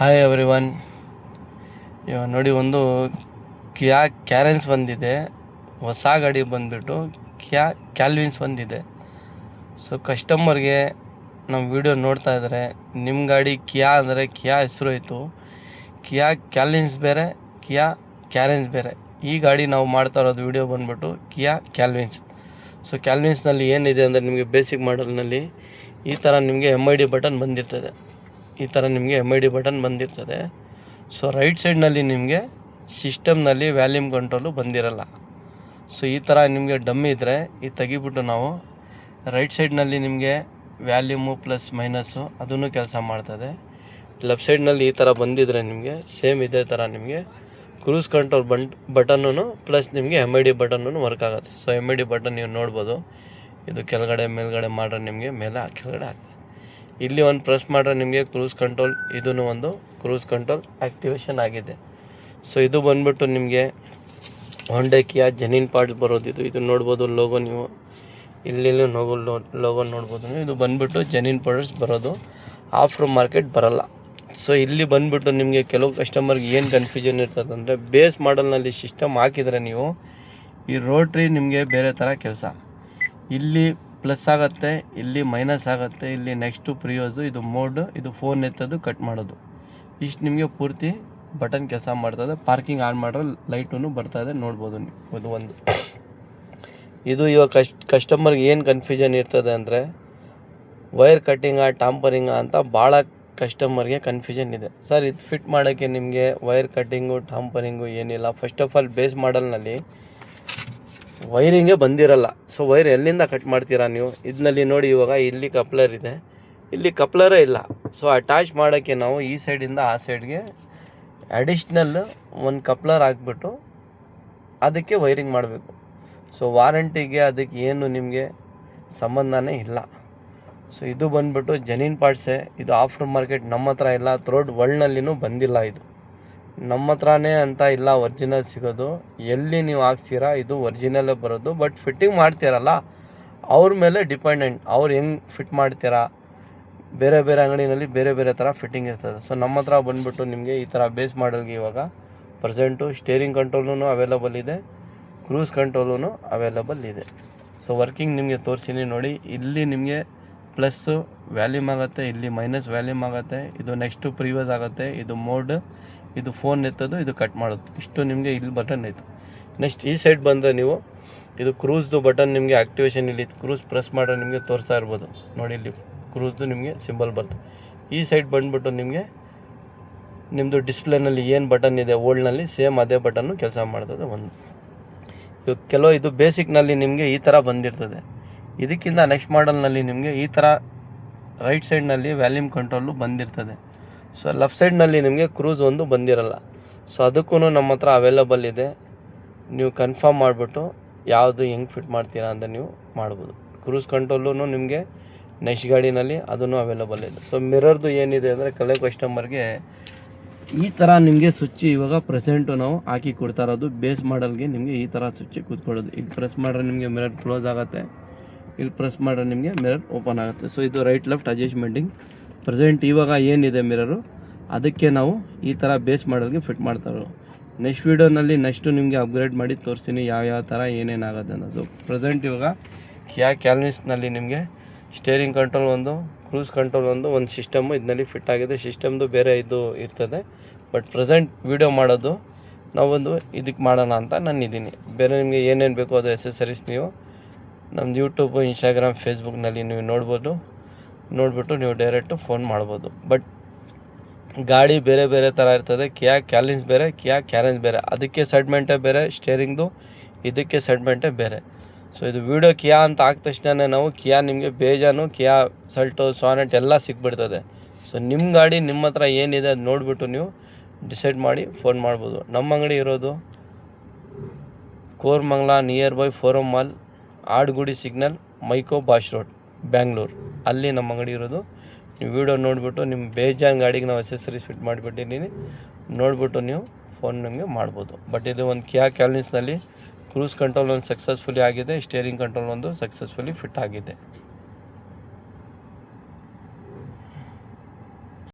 Hi everyone. ಇವಾಗ ನೋಡಿ, ಒಂದು ಕಿಯಾ ಕ್ಯಾರೆನ್ಸ್ ಬಂದಿದೆ. ಹೊಸ ಗಾಡಿ ಬಂದುಬಿಟ್ಟು ಕಿಯಾ ಕ್ಯಾಲ್ವಿನ್ಸ್ ಬಂದಿದೆ. ಸೊ ಕಸ್ಟಮರ್ಗೆ ನಮ್ಮ ವಿಡಿಯೋ ನೋಡ್ತಾ ಇದ್ದಾರೆ, ನಿಮ್ಮ ಗಾಡಿ ಕಿಯಾ ಅಂದರೆ ಕಿಯಾ ಹೆಸರು ಇತ್ತು, ಕಿಯಾ ಕ್ಯಾಲ್ವಿನ್ಸ್ ಬೇರೆ, ಕಿಯಾ ಕ್ಯಾರೆನ್ಸ್ ಬೇರೆ. ಈ ಗಾಡಿ ನಾವು ಮಾಡ್ತಾ ಇರೋದು ವಿಡಿಯೋ ಬಂದುಬಿಟ್ಟು ಕಿಯಾ ಕ್ಯಾಲ್ವಿನ್ಸ್. ಸೊ ಕ್ಯಾಲ್ವಿನ್ಸ್ನಲ್ಲಿ ಏನಿದೆ ಅಂದರೆ, ನಿಮಗೆ ಬೇಸಿಕ್ ಮಾಡಲ್ನಲ್ಲಿ ಈ ಥರ ನಿಮಗೆ MID ಬಟನ್ ಬಂದಿರ್ತದೆ. ಈ ಥರ ನಿಮಗೆ MID ಬಟನ್ ಬಂದಿರ್ತದೆ. ಸೊ ರೈಟ್ ಸೈಡ್ನಲ್ಲಿ ನಿಮಗೆ ಸಿಸ್ಟಮ್ನಲ್ಲಿ ವ್ಯಾಲ್ಯೂಮ್ ಕಂಟ್ರೋಲು ಬಂದಿರಲ್ಲ. ಸೊ ಈ ಥರ ನಿಮಗೆ ಡಮ್ಮಿ ಇದ್ದರೆ ಇದು ತೆಗಿಬಿಟ್ಟು ನಾವು ರೈಟ್ ಸೈಡ್ನಲ್ಲಿ ನಿಮಗೆ ವ್ಯಾಲ್ಯೂಮು ಪ್ಲಸ್ ಮೈನಸ್ಸು ಅದನ್ನು ಕೆಲಸ ಮಾಡ್ತದೆ. ಲೆಫ್ಟ್ ಸೈಡ್ನಲ್ಲಿ ಈ ಥರ ಬಂದಿದ್ದರೆ ನಿಮಗೆ ಸೇಮ್ ಇದೇ ಥರ ನಿಮಗೆ ಕ್ರೂಸ್ ಕಂಟ್ರೋಲ್ ಬಟನ್ನು ಪ್ಲಸ್ ನಿಮಗೆ MID ಬಟನ್ನು ವರ್ಕ್ ಆಗುತ್ತೆ. ಸೊ MID ಬಟನ್ ನೀವು ನೋಡ್ಬೋದು, ಇದು ಕೆಳಗಡೆ ಮೇಲ್ಗಡೆ ಮಾಡ್ರೆ ನಿಮಗೆ ಮೇಲೆ ಕೆಳಗಡೆ ಆಗ್ತದೆ. ಇಲ್ಲಿ ಒಂದು ಪ್ರೆಸ್ ಮಾಡ್ರೆ ನಿಮಗೆ ಕ್ರೂಸ್ ಕಂಟ್ರೋಲ್, ಇದೂ ಒಂದು ಕ್ರೂಸ್ ಕಂಟ್ರೋಲ್ ಆ್ಯಕ್ಟಿವೇಶನ್ ಆಗಿದೆ. ಸೊ ಇದು ಬಂದ್ಬಿಟ್ಟು ನಿಮಗೆ ಹೊಂಡಾ ಕಿಯಾ ಜೆನ್ಯೂನ್ ಪಾರ್ಟ್ಸ್ ಬರೋದು. ಇದು ನೋಡ್ಬೋದು ಲೋಗೋ, ನೀವು ಇಲ್ಲಿ ಲೋಗೋ ನೋಡ್ಬೋದು ನೀವು. ಇದು ಬಂದ್ಬಿಟ್ಟು ಜೆನ್ಯೂನ್ ಪಾರ್ಟ್ಸ್ ಬರೋದು, ಆಫ್ಟರ್ ಮಾರ್ಕೆಟ್ ಬರಲ್ಲ. ಸೊ ಇಲ್ಲಿ ಬಂದ್ಬಿಟ್ಟು ನಿಮಗೆ ಕೆಲವು ಕಸ್ಟಮರ್ಗೆ ಏನು ಕನ್ಫ್ಯೂಷನ್ ಇರ್ತದೆ ಅಂದರೆ, ಬೇಸ್ ಮಾಡಲ್ನಲ್ಲಿ ಸಿಸ್ಟಮ್ ಹಾಕಿದರೆ ನೀವು ಈ ರೋಟ್ರಿ ನಿಮಗೆ ಬೇರೆ ಥರ ಕೆಲಸ, ಇಲ್ಲಿ ಪ್ಲಸ್ ಆಗುತ್ತೆ, ಇಲ್ಲಿ ಮೈನಸ್ ಆಗುತ್ತೆ, ಇಲ್ಲಿ ನೆಕ್ಸ್ಟು ಪ್ರಿಯೋಸು, ಇದು ಮೋಡು, ಇದು ಫೋನ್ ಎತ್ತೋದು ಕಟ್ ಮಾಡೋದು, ಇಷ್ಟು ನಿಮಗೆ ಪೂರ್ತಿ ಬಟನ್ ಕೆಲಸ ಮಾಡ್ತದೆ. ಪಾರ್ಕಿಂಗ್ ಆನ್ ಮಾಡ್ರೆ ಲೈಟೂ ಬರ್ತಾಯಿದೆ, ನೋಡ್ಬೋದು ನೀವು. ಇದು ಒಂದು ಇದು ಇವಾಗ ಕಸ್ಟಮರ್ಗೆ ಏನು ಕನ್ಫ್ಯೂಷನ್ ಇರ್ತದೆ ಅಂದರೆ, ವೈರ್ ಕಟ್ಟಿಂಗಾ ಟಾಂಪರಿಂಗಾ ಅಂತ ಭಾಳ ಕಸ್ಟಮರ್ಗೆ ಕನ್ಫ್ಯೂಷನ್ ಇದೆ. ಸರ್ ಇದು ಫಿಟ್ ಮಾಡೋಕ್ಕೆ ನಿಮಗೆ ವೈರ್ ಕಟ್ಟಿಂಗು ಟಾಂಪರಿಂಗು ಏನಿಲ್ಲ. ಫಸ್ಟ್ ಆಫ್ ಆಲ್ ಬೇಸ್ ಮಾಡಲ್ನಲ್ಲಿ ವೈರಿಂಗೇ ಬಂದಿರಲ್ಲ. ಸೊ ವೈರ್ ಎಲ್ಲಿಂದ ಕಟ್ ಮಾಡ್ತೀರಾ ನೀವು? ಇದರಲ್ಲಿ ನೋಡಿ, ಇವಾಗ ಇಲ್ಲಿ ಕಪ್ಲರ್ ಇದೆ, ಇಲ್ಲಿ ಕಪ್ಲರೇ ಇಲ್ಲ. ಸೊ ಅಟ್ಯಾಚ್ ಮಾಡೋಕ್ಕೆ ನಾವು ಈ ಸೈಡಿಂದ ಆ ಸೈಡ್ಗೆ ಅಡಿಷ್ನಲ್ ಒಂದು ಕಪ್ಲರ್ ಹಾಕ್ಬಿಟ್ಟು ಅದಕ್ಕೆ ವೈರಿಂಗ್ ಮಾಡಬೇಕು. ಸೊ ವಾರಂಟಿಗೆ ಅದಕ್ಕೆ ಏನು ನಿಮಗೆ ಸಂಬಂಧನೇ ಇಲ್ಲ. ಸೊ ಇದು ಬಂದ್ಬಿಟ್ಟು ಜೆನ್ಯೂನ್ ಪಾರ್ಟ್ಸೇ. ಇದು ಆಫ್ಟರ್ ಮಾರ್ಕೆಟ್ ನಮ್ಮ ಹತ್ರ ಇಲ್ಲ, ಥ್ರೋಡ್ ವರ್ಲ್ಡ್ನಲ್ಲಿನೂ ಬಂದಿಲ್ಲ. ಇದು ನಮ್ಮ ಹತ್ರನೇ ಅಂತ ಇಲ್ಲ, ಒರಿಜಿನಲ್ ಸಿಗೋದು. ಎಲ್ಲಿ ನೀವು ಹಾಕ್ಸಿರಾ ಇದು ಒರಿಜಿನಲ್ಲೇ ಬರೋದು. ಬಟ್ ಫಿಟ್ಟಿಂಗ್ ಮಾಡ್ತೀರಲ್ಲ ಅವ್ರ ಮೇಲೆ ಡಿಪೆಂಡೆಂಟ್, ಅವ್ರು ಹೆಂಗೆ ಫಿಟ್ ಮಾಡ್ತೀರಾ. ಬೇರೆ ಬೇರೆ ಅಂಗಡಿನಲ್ಲಿ ಬೇರೆ ಬೇರೆ ಥರ ಫಿಟ್ಟಿಂಗ್ ಇರ್ತದೆ. ಸೊ ನಮ್ಮ ಹತ್ರ ಬಂದುಬಿಟ್ಟು ನಿಮಗೆ ಈ ಥರ ಬೇಸ್ ಮಾಡಲ್ಗೆ ಇವಾಗ ಪ್ರೆಸೆಂಟು ಸ್ಟೇರಿಂಗ್ ಕಂಟ್ರೋಲೂ ಅವೈಲಬಲ್ ಇದೆ, ಕ್ರೂಸ್ ಕಂಟ್ರೋಲೂ ಅವೈಲಬಲ್ ಇದೆ. ಸೊ ವರ್ಕಿಂಗ್ ನಿಮಗೆ ತೋರಿಸಿನಿ ನೋಡಿ. ಇಲ್ಲಿ ನಿಮಗೆ ಪ್ಲಸ್ಸು ವ್ಯಾಲ್ಯೂಮ್ ಆಗುತ್ತೆ, ಇಲ್ಲಿ ಮೈನಸ್ ವ್ಯಾಲ್ಯೂಮ್ ಆಗುತ್ತೆ, ಇದು ನೆಕ್ಸ್ಟು ಪ್ರಿವಿಯಸ್ ಆಗುತ್ತೆ, ಇದು ಮೋಡ್, ಇದು ಫೋನ್ ಎತ್ತೋದು, ಇದು ಕಟ್ ಮಾಡೋದು, ಇಷ್ಟು ನಿಮಗೆ ಇಲ್ಲಿ ಬಟನ್ ಇತ್ತು. ನೆಕ್ಸ್ಟ್ ಈ ಸೈಡ್ ಬಂದರೆ ನೀವು ಇದು ಕ್ರೂಸ್ದು ಬಟನ್ ನಿಮಗೆ ಆ್ಯಕ್ಟಿವೇಶನ್, ಇಲ್ಲಿ ಕ್ರೂಸ್ ಪ್ರೆಸ್ ಮಾಡಿದ್ರೆ ನಿಮಗೆ ತೋರಿಸ್ತಾ ಇರ್ಬೋದು ನೋಡಿ, ಇಲ್ಲಿ ಕ್ರೂಸ್ದು ನಿಮಗೆ ಸಿಂಬಲ್ ಬರ್ತದೆ. ಈ ಸೈಡ್ ಬಂದುಬಿಟ್ಟು ನಿಮಗೆ ನಿಮ್ಮದು ಡಿಸ್ಪ್ಲೇನಲ್ಲಿ ಏನು ಬಟನ್ ಇದೆ ಓಲ್ಡ್ನಲ್ಲಿ ಸೇಮ್ ಅದೇ ಬಟನ್ನು ಕೆಲಸ ಮಾಡ್ತದೆ. ಒಂದು ಕೆಲವು ಇದು ಬೇಸಿಕ್ನಲ್ಲಿ ನಿಮಗೆ ಈ ಥರ ಬಂದಿರ್ತದೆ. ಇದಕ್ಕಿಂತ ನೆಕ್ಸ್ಟ್ ಮಾಡಲ್ನಲ್ಲಿ ನಿಮಗೆ ಈ ಥರ ರೈಟ್ ಸೈಡ್ನಲ್ಲಿ ವ್ಯಾಲ್ಯೂಮ್ ಕಂಟ್ರೋಲು ಬಂದಿರ್ತದೆ. ಸೊ ಲೆಫ್ಟ್ ಸೈಡ್ನಲ್ಲಿ ನಿಮಗೆ ಕ್ರೂಸ್ ಒಂದು ಬಂದಿರಲ್ಲ. ಸೊ ಅದಕ್ಕೂ ನಮ್ಮ ಹತ್ರ ಅವೈಲಬಲ್ ಇದೆ. ನೀವು ಕನ್ಫರ್ಮ್ ಮಾಡಿಬಿಟ್ಟು ಯಾವುದು ಹೆಂಗೆ ಫಿಟ್ ಮಾಡ್ತೀರಾ ಅಂತ ನೀವು ಮಾಡ್ಬೋದು. ಕ್ರೂಸ್ ಕಂಟ್ರೋಲೂ ನಿಮಗೆ ನೆಕ್ಸ್ಟ್ ಗಾಡಿನಲ್ಲಿ ಅದೂ ಅವೈಲಬಲ್ ಇದೆ. ಸೊ ಮಿರರ್ದು ಏನಿದೆ ಅಂದರೆ, ಕೆಲವು ಕಸ್ಟಮರ್ಗೆ ಈ ಥರ ನಿಮಗೆ ಸ್ವಿಚ್ ಇವಾಗ ಪ್ರೆಸೆಂಟು ನಾವು ಹಾಕಿ ಕೊಡ್ತಾ ಇರೋದು. ಬೇಸ್ ಮಾಡಲ್ಗೆ ನಿಮಗೆ ಈ ಥರ ಸ್ವಿಚ್ ಕೂತ್ಕೊಳ್ಳೋದು. ಇಲ್ಲಿ ಪ್ರೆಸ್ ಮಾಡಿದ್ರೆ ನಿಮಗೆ ಮಿರರ್ ಕ್ಲೋಸ್ ಆಗುತ್ತೆ, ಇಲ್ಲಿ ಪ್ರೆಸ್ ಮಾಡಿದ್ರೆ ನಿಮಗೆ ಮಿರರ್ ಓಪನ್ ಆಗುತ್ತೆ. ಸೊ ಇದು ರೈಟ್ ಲೆಫ್ಟ್ ಅಡ್ಜಸ್ಟ್ಮೆಂಟಿಂಗ್. ಪ್ರೆಸೆಂಟ್ ಇವಾಗ ಏನಿದೆ ಮಿರರು, ಅದಕ್ಕೆ ನಾವು ಈ ಥರ ಬೇಸ್ ಮಾಡಲ್ಗೆ ಫಿಟ್ ಮಾಡ್ತಾರೆ. ನೆಕ್ಸ್ಟ್ ವೀಡಿಯೋನಲ್ಲಿ ನೆಕ್ಸ್ಟು ನಿಮಗೆ ಅಪ್ಗ್ರೇಡ್ ಮಾಡಿ ತೋರಿಸ್ತೀನಿ ಯಾವ ಥರ ಏನೇನಾಗುತ್ತೆ ಅನ್ನೋದು. ಪ್ರೆಸೆಂಟ್ ಇವಾಗ ಕಿಯಾ ಕ್ಯಾಲ್ವಿನ್ಸ್ನಲ್ಲಿ ನಿಮಗೆ ಸ್ಟೇರಿಂಗ್ ಕಂಟ್ರೋಲ್ ಒಂದು, ಕ್ರೂಸ್ ಕಂಟ್ರೋಲ್ ಒಂದು ಸಿಸ್ಟಮು ಇದರಲ್ಲಿ ಫಿಟ್ ಆಗಿದೆ. ಸಿಸ್ಟಮ್ದು ಬೇರೆ ಇದು ಇರ್ತದೆ. ಬಟ್ ಪ್ರೆಸೆಂಟ್ ವೀಡಿಯೋ ಮಾಡೋದು ನಾವೊಂದು ಇದಕ್ಕೆ ಮಾಡೋಣ ಅಂತ ನಾನಿದ್ದೀನಿ. ಬೇರೆ ನಿಮಗೆ ಏನೇನು ಬೇಕೋ ಅದು ಎಸೆಸರೀಸ್ ನೀವು ನಮ್ಮದು ಯೂಟ್ಯೂಬು, ಇನ್ಸ್ಟಾಗ್ರಾಮ್, ಫೇಸ್ಬುಕ್ನಲ್ಲಿ ನೀವು ನೋಡ್ಬಿಟ್ಟು ನೀವು ಡೈರೆಕ್ಟು ಫೋನ್ ಮಾಡ್ಬೋದು. ಬಟ್ ಗಾಡಿ ಬೇರೆ ಬೇರೆ ಥರ ಇರ್ತದೆ. ಕಿಯಾ ಕ್ಯಾಲ್ವಿನ್ಸ್ ಬೇರೆ, ಕಿಯಾ ಕ್ಯಾರೆನ್ಸ್ ಬೇರೆ. ಅದಕ್ಕೆ ಸೆಗ್ಮೆಂಟೇ ಬೇರೆ, ಸ್ಟೇರಿಂಗ್ದು ಇದಕ್ಕೆ ಸೆಗ್ಮೆಂಟೇ ಬೇರೆ. ಸೊ ಇದು ವೀಡಿಯೋ ಕಿಯಾ ಅಂತ ಹಾಕಿದ ತಕ್ಷಣ ನಾವು ಕಿಯಾ ನಿಮಗೆ ಬೇಜಾನು ಕಿಯಾ ಸಲ್ಟೋ, ಸಾನೆಟ್ ಎಲ್ಲ ಸಿಕ್ಬಿಡ್ತದೆ. ಸೊ ನಿಮ್ಮ ಗಾಡಿ ನಿಮ್ಮ ಹತ್ರ ಏನಿದೆ ಅದು ನೋಡಿಬಿಟ್ಟು ನೀವು ಡಿಸೈಡ್ ಮಾಡಿ ಫೋನ್ ಮಾಡ್ಬೋದು. ನಮ್ಮ ಅಂಗಡಿ ಇರೋದು Koramangala, near by forum mall, Adugodi signal, Mico Bosch road, Bangalore. ಅಲ್ಲಿ ನಮ್ಮ ಅಂಗಡಿ ಇರೋದು. ನೀವು ವೀಡಿಯೋ ನೋಡಿಬಿಟ್ಟು ನಿಮ್ಮ ಬೇಜಾನ್ ಗಾಡಿಗೆ ನಾವು ಅಸೆಸರೀಸ್ ಫಿಟ್ ಮಾಡಿಬಿಟ್ಟಿದ್ದೀನಿ, ನೋಡಿಬಿಟ್ಟು ನೀವು ಫೋನ್ ನಮಗೆ ಮಾಡ್ಬೋದು. ಬಟ್ ಇದು ಒಂದು ಕಿಯಾ ಕ್ಯಾಲ್ವಿನ್ಸ್ನಲ್ಲಿ ಕ್ರೂಸ್ ಕಂಟ್ರೋಲ್ ಒಂದು ಸಕ್ಸಸ್ಫುಲಿ ಆಗಿದೆ, ಸ್ಟೇರಿಂಗ್ ಕಂಟ್ರೋಲ್ ಒಂದು ಸಕ್ಸಸ್ಫುಲಿ ಫಿಟ್ ಆಗಿದೆ.